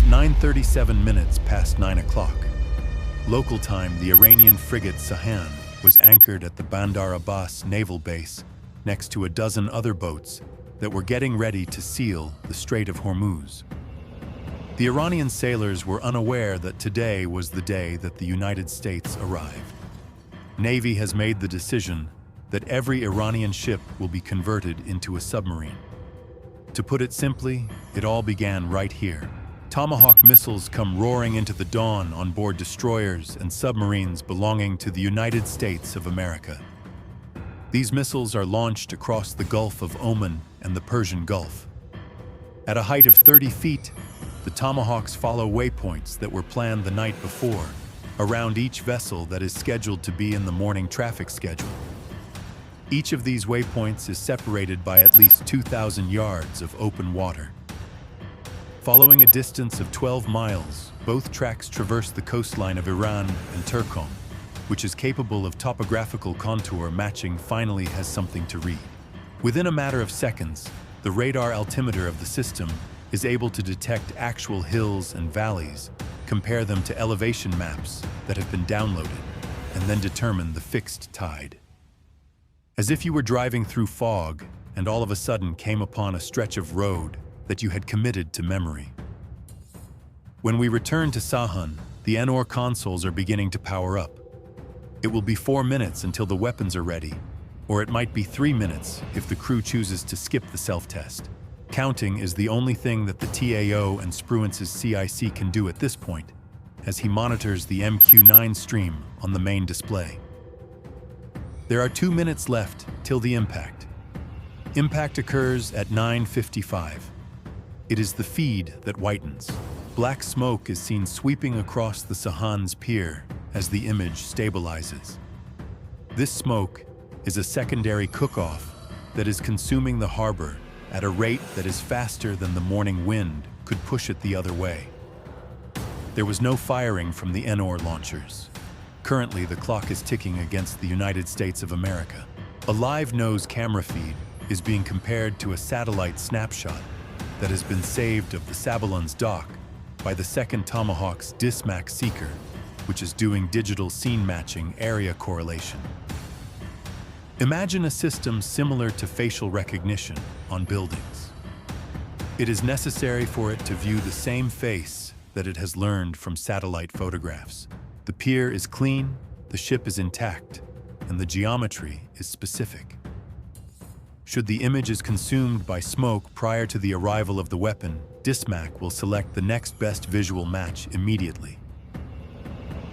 9:37 minutes past 9 o'clock. Local time, the Iranian frigate Sahan was anchored at the Bandar Abbas naval base next to a dozen other boats that were getting ready to seal the Strait of Hormuz. The Iranian sailors were unaware that today was the day that the United States arrived. Navy has made the decision that every Iranian ship will be converted into a submarine. To put it simply, it all began right here. Tomahawk missiles come roaring into the dawn on board destroyers and submarines belonging to the United States of America. These missiles are launched across the Gulf of Oman and the Persian Gulf. At a height of 30 feet, the Tomahawks follow waypoints that were planned the night before around each vessel that is scheduled to be in the morning traffic schedule. Each of these waypoints is separated by at least 2,000 yards of open water. Following a distance of 12 miles, both tracks traverse the coastline of Iran and Turkey, which is capable of topographical contour matching finally has something to read. Within a matter of seconds, the radar altimeter of the system is able to detect actual hills and valleys, compare them to elevation maps that have been downloaded, and then determine the fixed tide. As if you were driving through fog and all of a sudden came upon a stretch of road that you had committed to memory. When we return to Sahan, the NOR consoles are beginning to power up. It will be 4 minutes until the weapons are ready, or it might be 3 minutes if the crew chooses to skip the self-test. Counting is the only thing that the TAO and Spruance's CIC can do at this point, as he monitors the MQ-9 stream on the main display. There are 2 minutes left till the impact. Impact occurs at 9:55. It is the feed that whitens. Black smoke is seen sweeping across the Sahan's pier as the image stabilizes. This smoke is a secondary cook-off that is consuming the harbor at a rate that is faster than the morning wind could push it the other way. There was no firing from the NOR launchers. Currently, the clock is ticking against the United States of America. A live nose camera feed is being compared to a satellite snapshot that has been saved of the Sabalon's dock by the second Tomahawk's DISMAC seeker, which is doing digital scene matching area correlation. Imagine a system similar to facial recognition on buildings. It is necessary for it to view the same face that it has learned from satellite photographs. The pier is clean, the ship is intact, and the geometry is specific. Should the image is consumed by smoke prior to the arrival of the weapon, DISMAC will select the next best visual match immediately.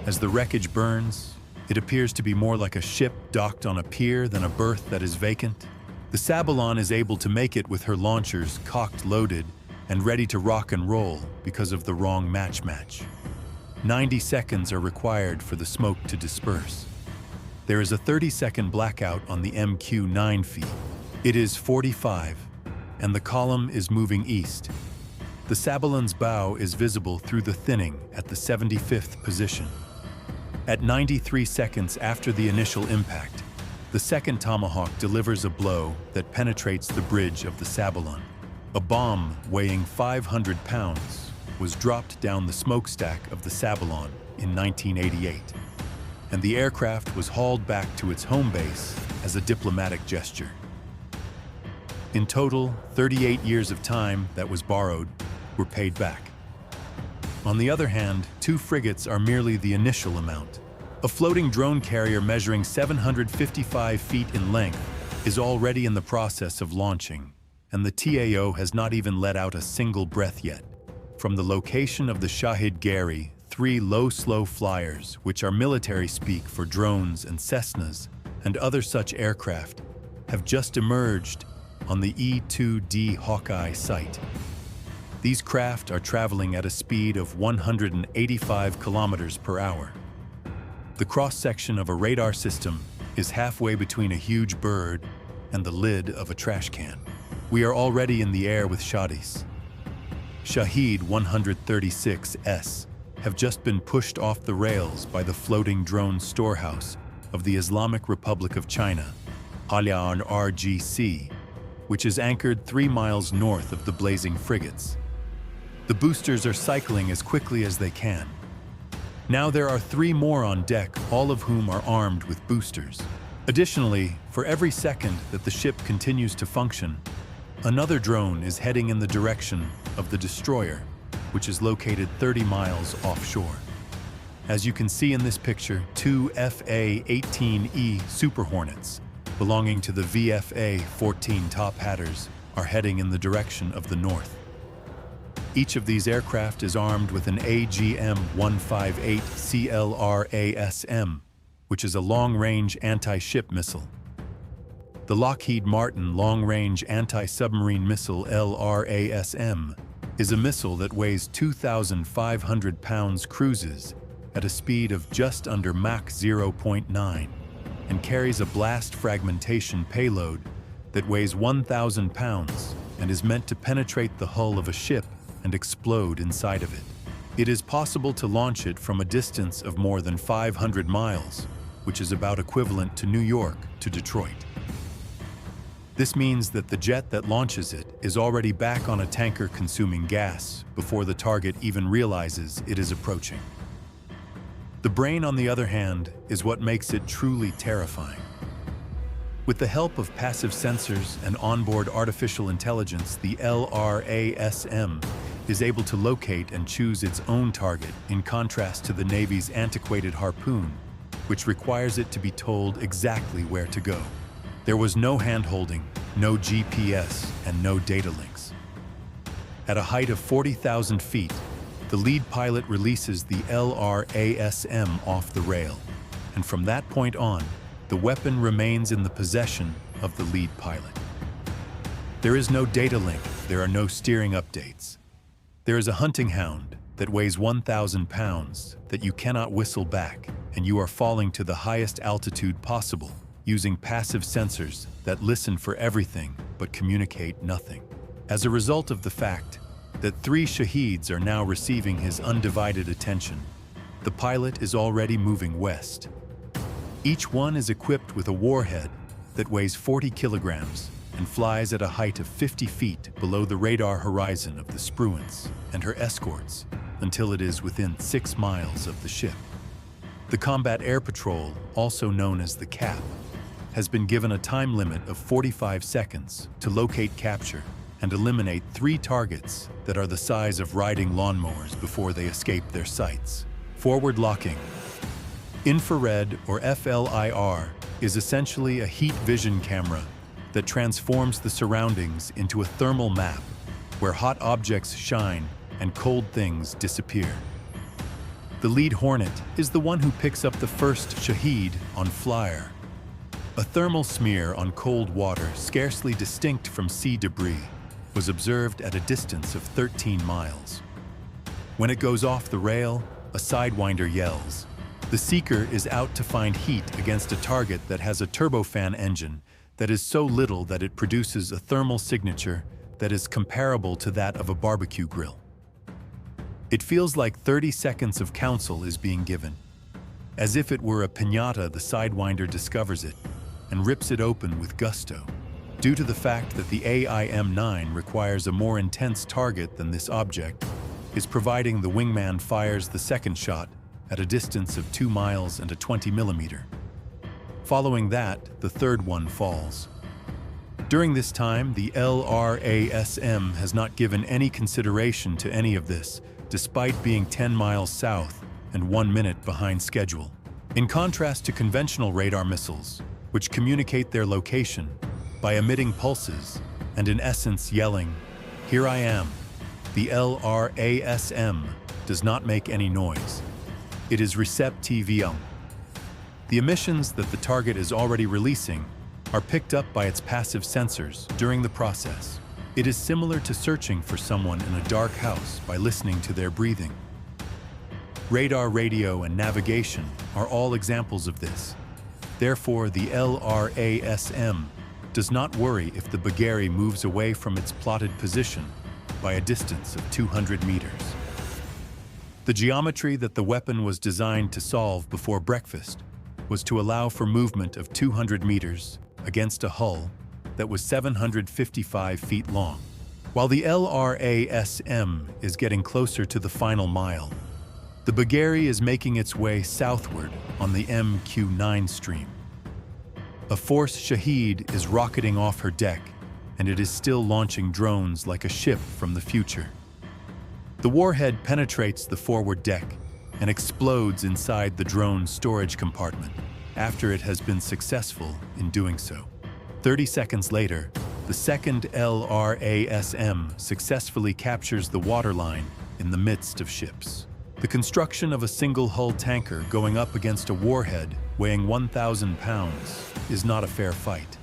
As the wreckage burns, it appears to be more like a ship docked on a pier than a berth that is vacant. The Sabalon is able to make it with her launchers cocked loaded and ready to rock and roll because of the wrong match. 90 seconds are required for the smoke to disperse. There is a 30-second blackout on the MQ-9 feed. It is 45, and the column is moving east. The Sabalon's bow is visible through the thinning at the 75th position. At 93 seconds after the initial impact, the second Tomahawk delivers a blow that penetrates the bridge of the Sabalon. A bomb weighing 500 pounds was dropped down the smokestack of the Sabalon in 1988, and the aircraft was hauled back to its home base as a diplomatic gesture. In total, 38 years of time that was borrowed were paid back. On the other hand, 2 frigates are merely the initial amount. A floating drone carrier measuring 755 feet in length is already in the process of launching, and the TAO has not even let out a single breath yet. From the location of the Shahid Gary, 3 low-slow flyers, which are military speak for drones and Cessnas and other such aircraft, have just emerged on the E-2D Hawkeye site. These craft are traveling at a speed of 185 kilometers per hour. The cross-section of a radar system is halfway between a huge bird and the lid of a trash can. We are already in the air with Shahidis. Shahid 136S have just been pushed off the rails by the floating drone storehouse of the Islamic Republic of China, LRASM, which is anchored 3 miles north of the blazing frigates. The boosters are cycling as quickly as they can. Now there are 3 more on deck, all of whom are armed with boosters. Additionally, for every second that the ship continues to function, another drone is heading in the direction of the destroyer, which is located 30 miles offshore. As you can see in this picture, 2 FA-18E Super Hornets, belonging to the VFA-14 Top Hatters, are heading in the direction of the north. Each of these aircraft is armed with an AGM-158 LRASM, which is a long-range anti-ship missile. The Lockheed Martin Long-Range Anti-Submarine Missile LRASM is a missile that weighs 2,500 pounds, cruises at a speed of just under Mach 0.9, and carries a blast fragmentation payload that weighs 1,000 pounds and is meant to penetrate the hull of a ship and explode inside of it. It is possible to launch it from a distance of more than 500 miles, which is about equivalent to New York to Detroit. This means that the jet that launches it is already back on a tanker consuming gas before the target even realizes it is approaching. The brain, on the other hand, is what makes it truly terrifying. With the help of passive sensors and onboard artificial intelligence, the LRASM is able to locate and choose its own target, in contrast to the Navy's antiquated Harpoon, which requires it to be told exactly where to go. There was no hand-holding, no GPS, and no data links. At a height of 40,000 feet, the lead pilot releases the LRASM off the rail, and from that point on, the weapon remains in the possession of the lead pilot. There is no data link, there are no steering updates. There is a hunting hound that weighs 1,000 pounds that you cannot whistle back, and you are falling to the highest altitude possible, using passive sensors that listen for everything but communicate nothing. As a result of the fact that 3 Shaheeds are now receiving his undivided attention, the pilot is already moving west. Each one is equipped with a warhead that weighs 40 kilograms and flies at a height of 50 feet below the radar horizon of the Spruance and her escorts until it is within 6 miles of the ship. The Combat Air Patrol, also known as the CAP, has been given a time limit of 45 seconds to locate, capture, and eliminate 3 targets that are the size of riding lawnmowers before they escape their sights. Forward locking. Infrared, or FLIR, is essentially a heat vision camera that transforms the surroundings into a thermal map where hot objects shine and cold things disappear. The lead Hornet is the one who picks up the first Shaheed on flyer. A thermal smear on cold water, scarcely distinct from sea debris, was observed at a distance of 13 miles. When it goes off the rail, a sidewinder yells. The seeker is out to find heat against a target that has a turbofan engine that is so little that it produces a thermal signature that is comparable to that of a barbecue grill. It feels like 30 seconds of counsel is being given. As if it were a piñata, the sidewinder discovers it and rips it open with gusto. Due to the fact that the AIM-9 requires a more intense target than this object, is providing the wingman fires the second shot at a distance of 2 miles and a 20 millimeter. Following that, the third one falls. During this time, the LRASM has not given any consideration to any of this, despite being 10 miles south and 1 minute behind schedule. In contrast to conventional radar missiles, which communicate their location by emitting pulses and in essence yelling, "Here I am," the LRASM does not make any noise. It is receptive. The emissions that the target is already releasing are picked up by its passive sensors during the process. It is similar to searching for someone in a dark house by listening to their breathing. Radar, radio, and navigation are all examples of this. Therefore, the LRASM does not worry if the Bageri moves away from its plotted position by a distance of 200 meters. The geometry that the weapon was designed to solve before breakfast was to allow for movement of 200 meters against a hull that was 755 feet long. While the LRASM is getting closer to the final mile, the Bagheri is making its way southward on the MQ-9 stream. A Force Shahed is rocketing off her deck, and it is still launching drones like a ship from the future. The warhead penetrates the forward deck and explodes inside the drone's storage compartment after it has been successful in doing so. 30 seconds later, the second LRASM successfully captures the waterline in the midst of ships. The construction of a single-hull tanker going up against a warhead weighing 1,000 pounds is not a fair fight.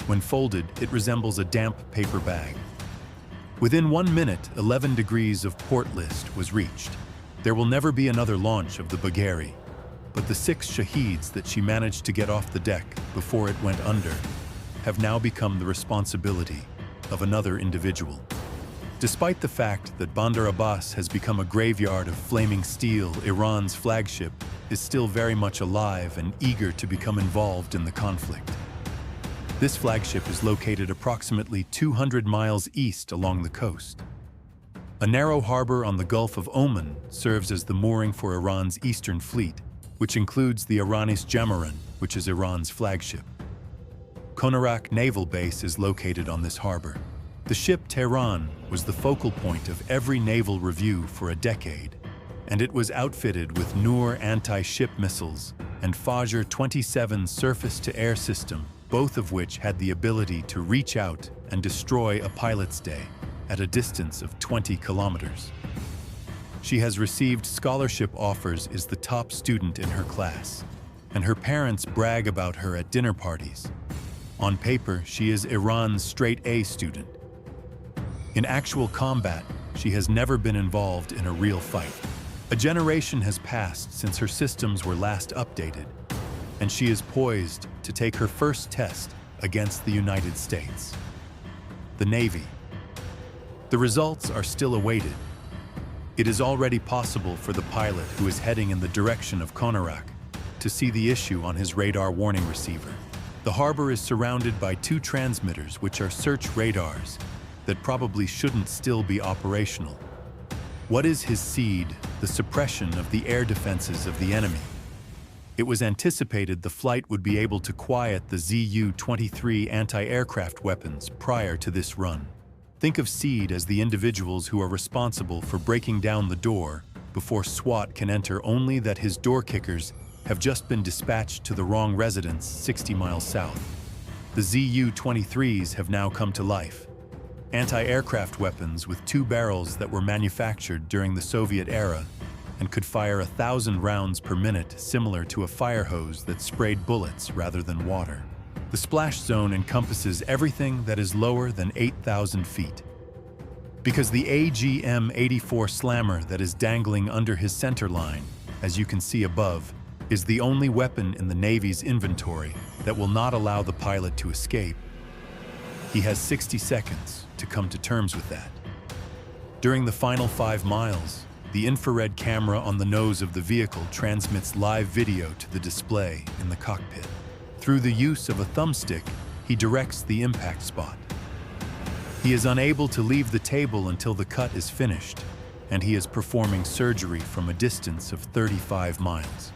When folded, it resembles a damp paper bag. Within 1 minute, 11 degrees of port list was reached. There will never be another launch of the Bagheri, but the 6 Shaheds that she managed to get off the deck before it went under have now become the responsibility of another individual. Despite the fact that Bandar Abbas has become a graveyard of flaming steel, Iran's flagship is still very much alive and eager to become involved in the conflict. This flagship is located approximately 200 miles east along the coast. A narrow harbor on the Gulf of Oman serves as the mooring for Iran's eastern fleet, which includes the Iranis Jamaran, which is Iran's flagship. Konarak Naval Base is located on this harbor. The ship Tehran was the focal point of every naval review for a decade, and it was outfitted with Noor anti-ship missiles and Fajr 27 surface-to-air system, both of which had the ability to reach out and destroy a pilot's day at a distance of 20 kilometers. She has received scholarship offers, is the top student in her class, and her parents brag about her at dinner parties. On paper, she is Iran's straight A student. In actual combat, she has never been involved in a real fight. A generation has passed since her systems were last updated, and she is poised to take her first test against the United States. The Navy. The results are still awaited. It is already possible for the pilot who is heading in the direction of Konarak to see the issue on his radar warning receiver. The harbor is surrounded by 2 transmitters, which are search radars that probably shouldn't still be operational. What is his seed? The suppression of the air defenses of the enemy. It was anticipated the flight would be able to quiet the Zu-23 anti-aircraft weapons prior to this run. Think of SEAD as the individuals who are responsible for breaking down the door before SWAT can enter, only that his door kickers have just been dispatched to the wrong residence 60 miles south. The Zu-23s have now come to life. Anti-aircraft weapons with 2 barrels that were manufactured during the Soviet era and could fire 1,000 rounds per minute, similar to a fire hose that sprayed bullets rather than water. The splash zone encompasses everything that is lower than 8,000 feet. Because the AGM-84 slammer that is dangling under his center line, as you can see above, is the only weapon in the Navy's inventory that will not allow the pilot to escape. He has 60 seconds to come to terms with that. During the final 5 miles, the infrared camera on the nose of the vehicle transmits live video to the display in the cockpit. Through the use of a thumbstick, he directs the impact spot. He is unable to leave the table until the cut is finished, and he is performing surgery from a distance of 35 miles.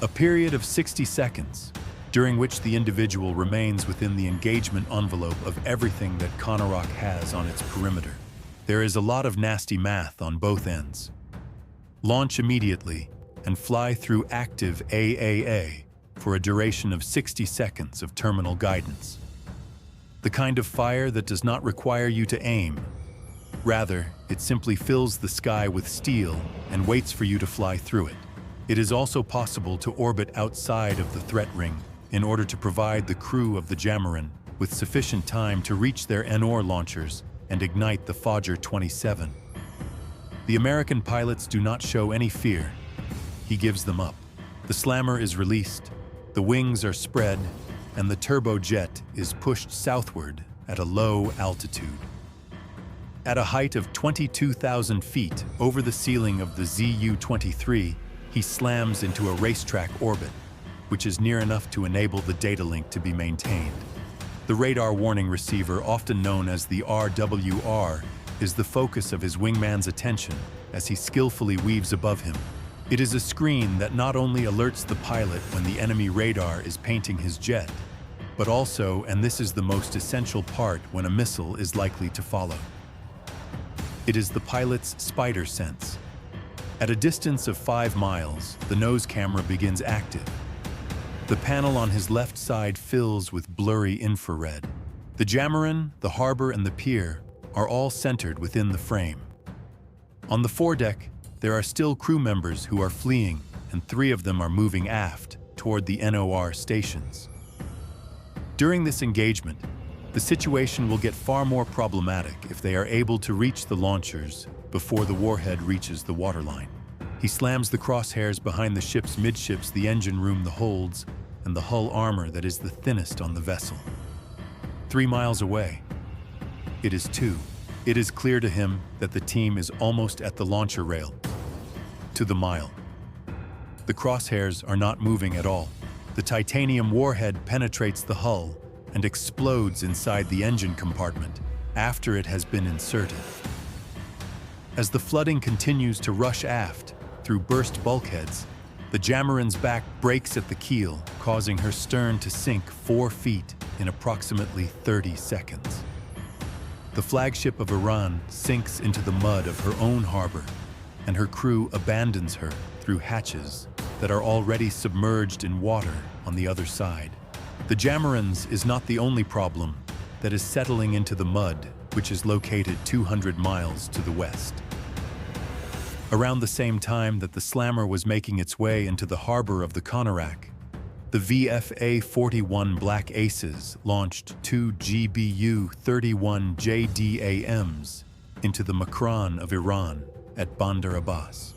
A period of 60 seconds, during which the individual remains within the engagement envelope of everything that Konarak has on its perimeter. There is a lot of nasty math on both ends. Launch immediately and fly through active AAA for a duration of 60 seconds of terminal guidance. The kind of fire that does not require you to aim. Rather, it simply fills the sky with steel and waits for you to fly through it. It is also possible to orbit outside of the threat ring in order to provide the crew of the Jamaran with sufficient time to reach their Enor launchers and ignite the Fajr 27. The American pilots do not show any fear. He gives them up. The slammer is released, the wings are spread, and the turbojet is pushed southward at a low altitude. At a height of 22,000 feet over the ceiling of the Zu-23, he slams into a racetrack orbit, which is near enough to enable the data link to be maintained. The radar warning receiver, often known as the RWR, is the focus of his wingman's attention as he skillfully weaves above him. It is a screen that not only alerts the pilot when the enemy radar is painting his jet, but also, and this is the most essential part, when a missile is likely to follow. It is the pilot's spider sense. At a distance of 5 miles, the nose camera begins active. The panel on his left side fills with blurry infrared. The Jamaran, the harbor, and the pier are all centered within the frame. On the foredeck, there are still crew members who are fleeing, and 3 of them are moving aft toward the NOR stations. During this engagement, the situation will get far more problematic if they are able to reach the launchers before the warhead reaches the waterline. He slams the crosshairs behind the ship's midships, the engine room, the holds, and the hull armor that is the thinnest on the vessel. 3 miles away, it is 2. It is clear to him that the team is almost at the launcher rail, to the mile. The crosshairs are not moving at all. The titanium warhead penetrates the hull and explodes inside the engine compartment after it has been inserted. As the flooding continues to rush aft through burst bulkheads, the Jamaran's back breaks at the keel, causing her stern to sink 4 feet in approximately 30 seconds. The flagship of Iran sinks into the mud of her own harbor, and her crew abandons her through hatches that are already submerged in water on the other side. The Jamaran's is not the only problem that is settling into the mud, which is located 200 miles to the west. Around the same time that the Slammer was making its way into the harbor of the Konarak, the VFA-41 Black Aces launched 2 GBU-31 JDAMs into the Makran of Iran at Bandar Abbas.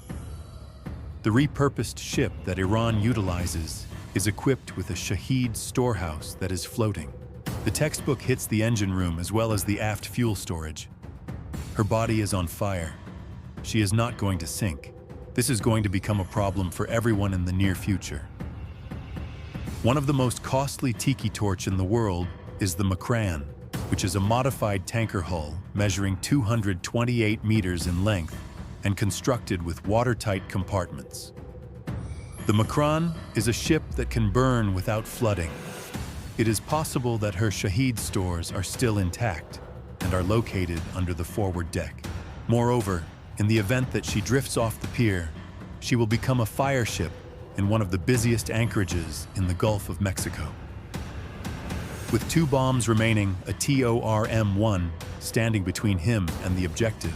The repurposed ship that Iran utilizes is equipped with a Shaheed storehouse that is floating. The textbook hits the engine room as well as the aft fuel storage. Her body is on fire. She is not going to sink. This is going to become a problem for everyone in the near future. One of the most costly tiki torch in the world is the Makran, which is a modified tanker hull measuring 228 meters in length and constructed with watertight compartments. The Makran is a ship that can burn without flooding. It is possible that her Shaheed stores are still intact and are located under the forward deck. Moreover, in the event that she drifts off the pier, she will become a fire ship in one of the busiest anchorages in the Gulf of Mexico. With 2 bombs remaining, a TORM-1 standing between him and the objective,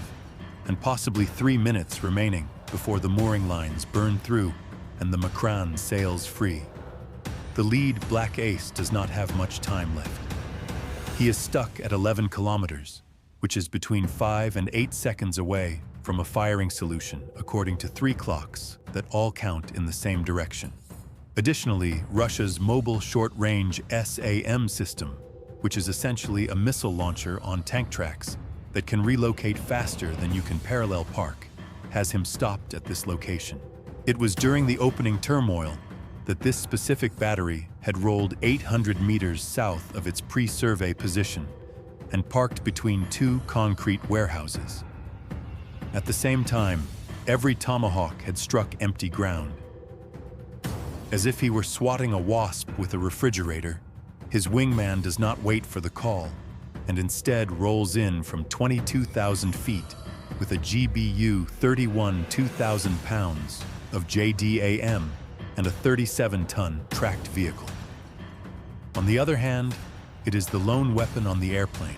and possibly 3 minutes remaining before the mooring lines burn through and the Makran sails free. The lead Black Ace does not have much time left. He is stuck at 11 kilometers, which is between 5 and 8 seconds away from a firing solution, according to 3 clocks that all count in the same direction. Additionally, Russia's mobile short-range SAM system, which is essentially a missile launcher on tank tracks that can relocate faster than you can parallel park, has him stopped at this location. It was during the opening turmoil that this specific battery had rolled 800 meters south of its pre-survey position and parked between 2 concrete warehouses. At the same time, every Tomahawk had struck empty ground. As if he were swatting a wasp with a refrigerator, his wingman does not wait for the call and instead rolls in from 22,000 feet with a GBU-31 2,000 pounds of JDAM and a 37-ton tracked vehicle. On the other hand, it is the lone weapon on the airplane,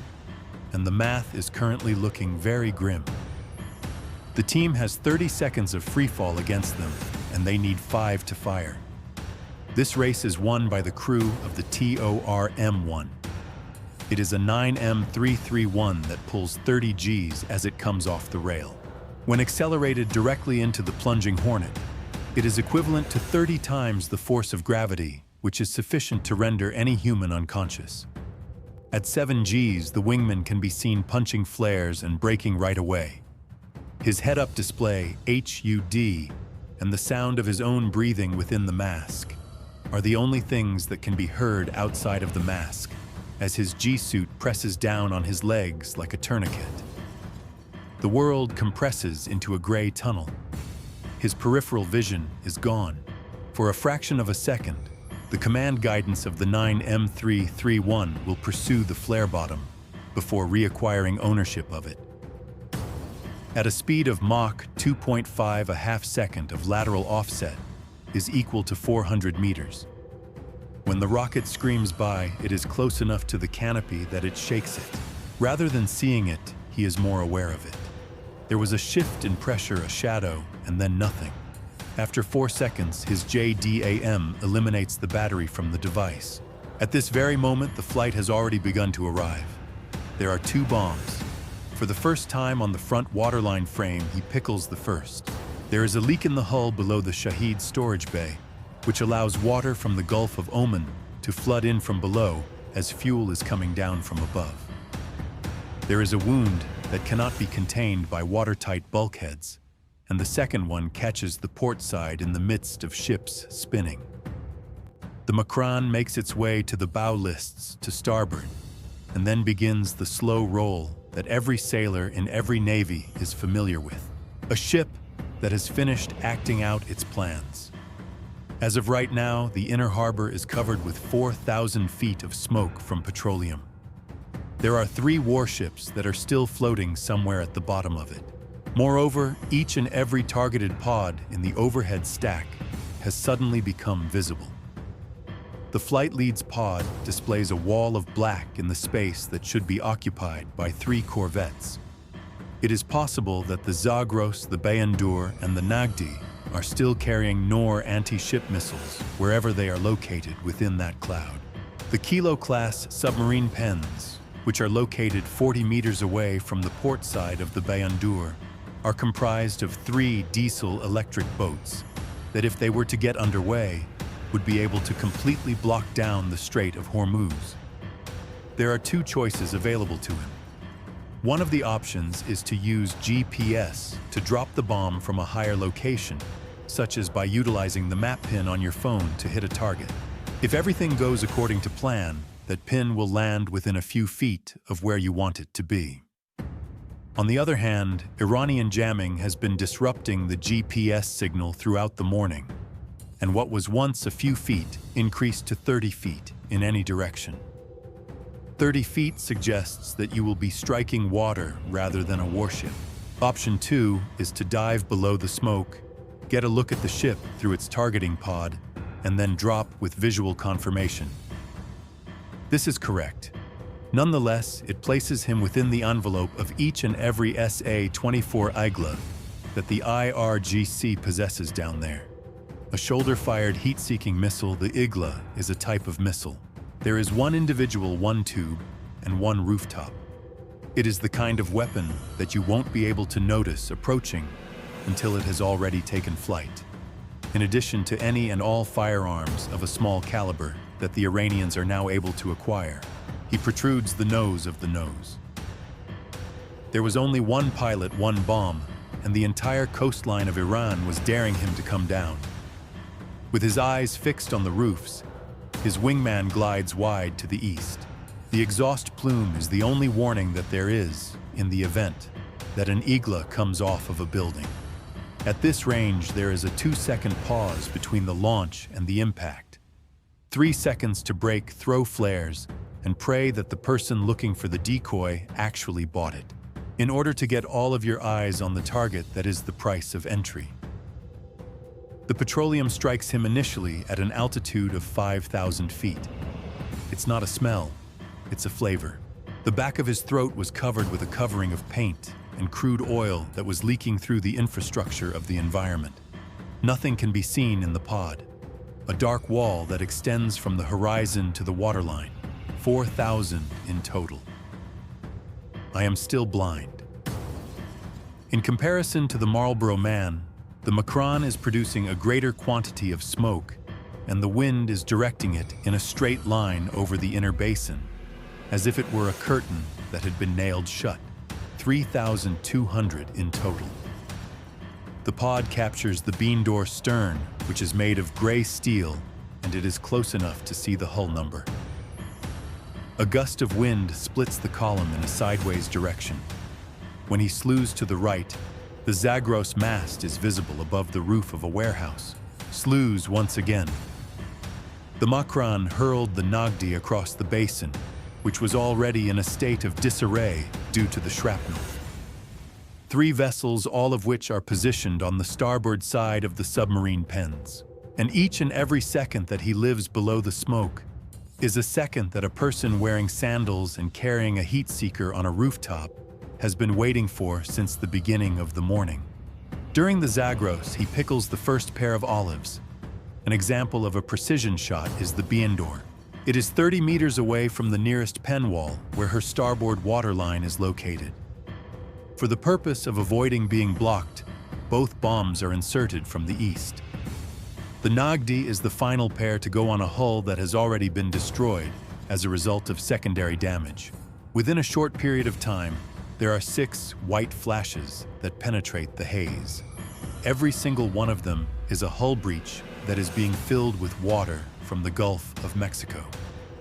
and the math is currently looking very grim. The team has 30 seconds of freefall against them, and they need 5 to fire. This race is won by the crew of the TORM-1. It is a 9M331 that pulls 30 Gs as it comes off the rail. When accelerated directly into the plunging Hornet, it is equivalent to 30 times the force of gravity, which is sufficient to render any human unconscious. At 7 Gs, the wingman can be seen punching flares and braking right away. His head-up display, HUD, and the sound of his own breathing within the mask are the only things that can be heard outside of the mask, as his G-suit presses down on his legs like a tourniquet. The world compresses into a gray tunnel. His peripheral vision is gone. For a fraction of a second, the command guidance of the 9M331 will pursue the flare bottom before reacquiring ownership of it. At a speed of Mach 2.5, a half-second of lateral offset is equal to 400 meters. When the rocket screams by, it is close enough to the canopy that it shakes it. Rather than seeing it, he is more aware of it. There was a shift in pressure, a shadow, and then nothing. After 4 seconds, his JDAM eliminates the battery from the device. At this very moment, the flight has already begun to arrive. There are 2 bombs. For the first time on the front waterline frame, he pickles the first. There is a leak in the hull below the Shahid storage bay, which allows water from the Gulf of Oman to flood in from below as fuel is coming down from above. There is a wound that cannot be contained by watertight bulkheads, and the second one catches the port side in the midst of ships spinning. The Makran makes its way to the bow lists to starboard, and then begins the slow roll that every sailor in every navy is familiar with. A ship that has finished acting out its plans. As of right now, the inner harbor is covered with 4,000 feet of smoke from petroleum. There are 3 warships that are still floating somewhere at the bottom of it. Moreover, each and every targeted pod in the overhead stack has suddenly become visible. The flight lead's pod displays a wall of black in the space that should be occupied by 3 corvettes. It is possible that the Zagros, the Bayandur, and the Nagdi are still carrying Nor anti-ship missiles wherever they are located within that cloud. The Kilo-class submarine pens, which are located 40 meters away from the port side of the Bayandur, are comprised of 3 diesel-electric boats that, if they were to get underway, would be able to completely block down the Strait of Hormuz. There are 2 choices available to him. One of the options is to use GPS to drop the bomb from a higher location, such as by utilizing the map pin on your phone to hit a target. If everything goes according to plan, that pin will land within a few feet of where you want it to be. On the other hand, Iranian jamming has been disrupting the GPS signal throughout the morning, and what was once a few feet increased to 30 feet in any direction. 30 feet suggests that you will be striking water rather than a warship. Option 2 is to dive below the smoke, get a look at the ship through its targeting pod, and then drop with visual confirmation. This is correct. Nonetheless, it places him within the envelope of each and every SA-24 Igla that the IRGC possesses down there. A shoulder-fired heat-seeking missile, the Igla, is a type of missile. There is 1 individual 1 tube and 1 rooftop. It is the kind of weapon that you won't be able to notice approaching until it has already taken flight, in addition to any and all firearms of a small caliber that the Iranians are now able to acquire. He protrudes the nose of the nose. There was only 1 pilot, 1 bomb, and the entire coastline of Iran was daring him to come down. With his eyes fixed on the roofs, his wingman glides wide to the east. The exhaust plume is the only warning that there is, in the event, that an Igla comes off of a building. At this range, there is a 2-second pause between the launch and the impact. 3 seconds to break throw flares and pray that the person looking for the decoy actually bought it, in order to get all of your eyes on the target that is the price of entry. The petroleum strikes him initially at an altitude of 5,000 feet. It's not a smell, it's a flavor. The back of his throat was covered with a covering of paint and crude oil that was leaking through the infrastructure of the environment. Nothing can be seen in the pod. A dark wall that extends from the horizon to the waterline, 4,000 in total. I am still blind. In comparison to the Marlboro Man, the Makran is producing a greater quantity of smoke, and the wind is directing it in a straight line over the inner basin, as if it were a curtain that had been nailed shut. 3,200 in total. The pod captures the bean door stern, which is made of gray steel, and it is close enough to see the hull number. A gust of wind splits the column in a sideways direction. When he slews to the right, the Zagros mast is visible above the roof of a warehouse. Slews once again. The Makran hurled the Nagdi across the basin, which was already in a state of disarray due to the shrapnel. 3 vessels, all of which are positioned on the starboard side of the submarine pens. And each and every second that he lives below the smoke is a second that a person wearing sandals and carrying a heat seeker on a rooftop has been waiting for since the beginning of the morning. During the Zagros, he pickles the first pair of olives. An example of a precision shot is the Biendor. It is 30 meters away from the nearest pen wall, where her starboard waterline is located. For the purpose of avoiding being blocked, both bombs are inserted from the east. The Nagdi is the final pair to go on a hull that has already been destroyed as a result of secondary damage. Within a short period of time, there are 6 white flashes that penetrate the haze. Every single one of them is a hull breach that is being filled with water from the Gulf of Mexico.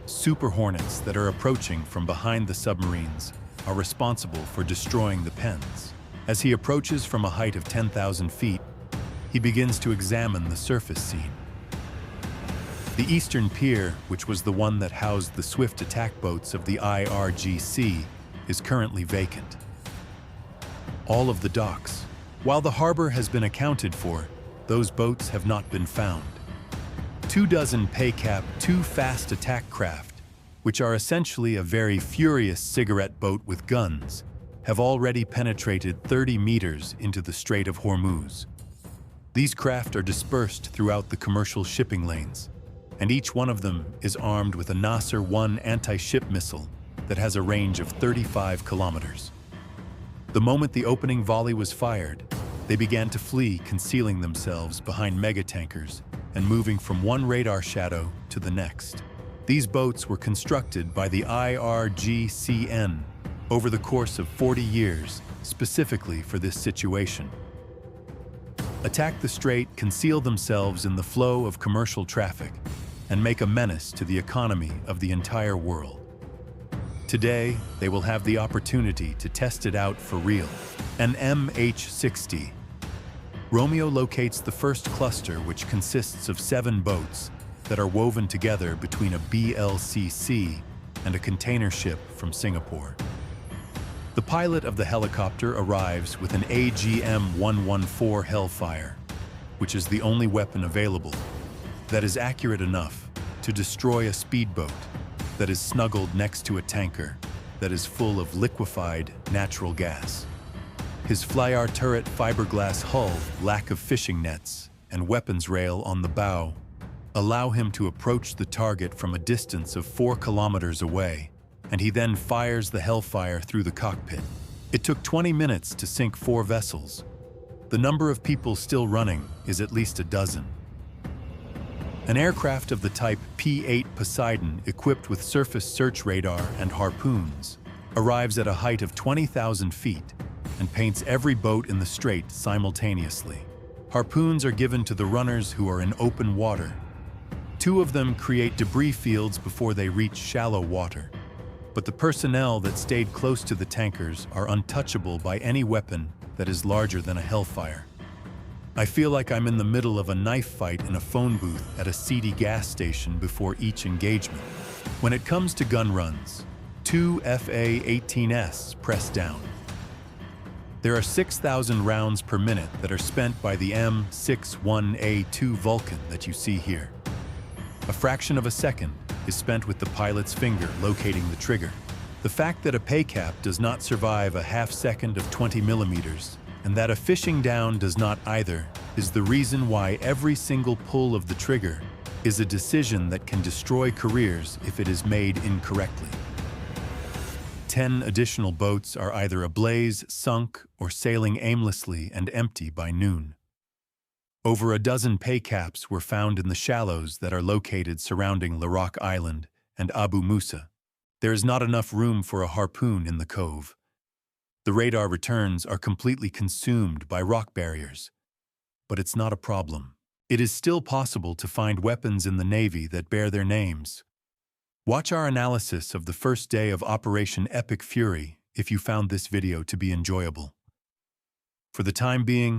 Super Hornets that are approaching from behind the submarines are responsible for destroying the pens. As he approaches from a height of 10,000 feet, he begins to examine the surface scene. The eastern pier, which was the one that housed the swift attack boats of the IRGC, is currently vacant. All of the docks. While the harbor has been accounted for, those boats have not been found. 24 PACAP 2 fast attack craft, which are essentially a very furious cigarette boat with guns, have already penetrated 30 meters into the Strait of Hormuz. These craft are dispersed throughout the commercial shipping lanes, and each one of them is armed with a Nasser-1 anti-ship missile that has a range of 35 kilometers. The moment the opening volley was fired, they began to flee, concealing themselves behind megatankers and moving from one radar shadow to the next. These boats were constructed by the IRGCN over the course of 40 years, specifically for this situation. Attack the strait, conceal themselves in the flow of commercial traffic, and make a menace to the economy of the entire world. Today, they will have the opportunity to test it out for real. An MH-60. Romeo locates the first cluster, which consists of 7 boats that are woven together between a BLCC and a container ship from Singapore. The pilot of the helicopter arrives with an AGM-114 Hellfire, which is the only weapon available that is accurate enough to destroy a speedboat that is snuggled next to a tanker that is full of liquefied natural gas. His Flyer turret fiberglass hull, lack of fishing nets, and weapons rail on the bow allow him to approach the target from a distance of 4 kilometers away, and he then fires the Hellfire through the cockpit. It took 20 minutes to sink 4 vessels. The number of people still running is at least a dozen. An aircraft of the type P-8 Poseidon, equipped with surface search radar and harpoons, arrives at a height of 20,000 feet and paints every boat in the strait simultaneously. Harpoons are given to the runners who are in open water. 2 of them create debris fields before they reach shallow water, but the personnel that stayed close to the tankers are untouchable by any weapon that is larger than a Hellfire. I feel like I'm in the middle of a knife fight in a phone booth at a seedy gas station before each engagement. When it comes to gun runs, 2 FA-18S press down. There are 6,000 rounds per minute that are spent by the M61A2 Vulcan that you see here. A fraction of a second is spent with the pilot's finger locating the trigger. The fact that a PACAP does not survive a half second of 20 millimeters and that a fishing down does not either is the reason why every single pull of the trigger is a decision that can destroy careers if it is made incorrectly. 10 additional boats are either ablaze, sunk, or sailing aimlessly and empty by noon. Over a dozen PACAPs were found in the shallows that are located surrounding Larak Island and Abu Musa. There is not enough room for a harpoon in the cove. The radar returns are completely consumed by rock barriers. But it's not a problem. It is still possible to find weapons in the Navy that bear their names. Watch our analysis of the first day of Operation Epic Fury if you found this video to be enjoyable. For the time being,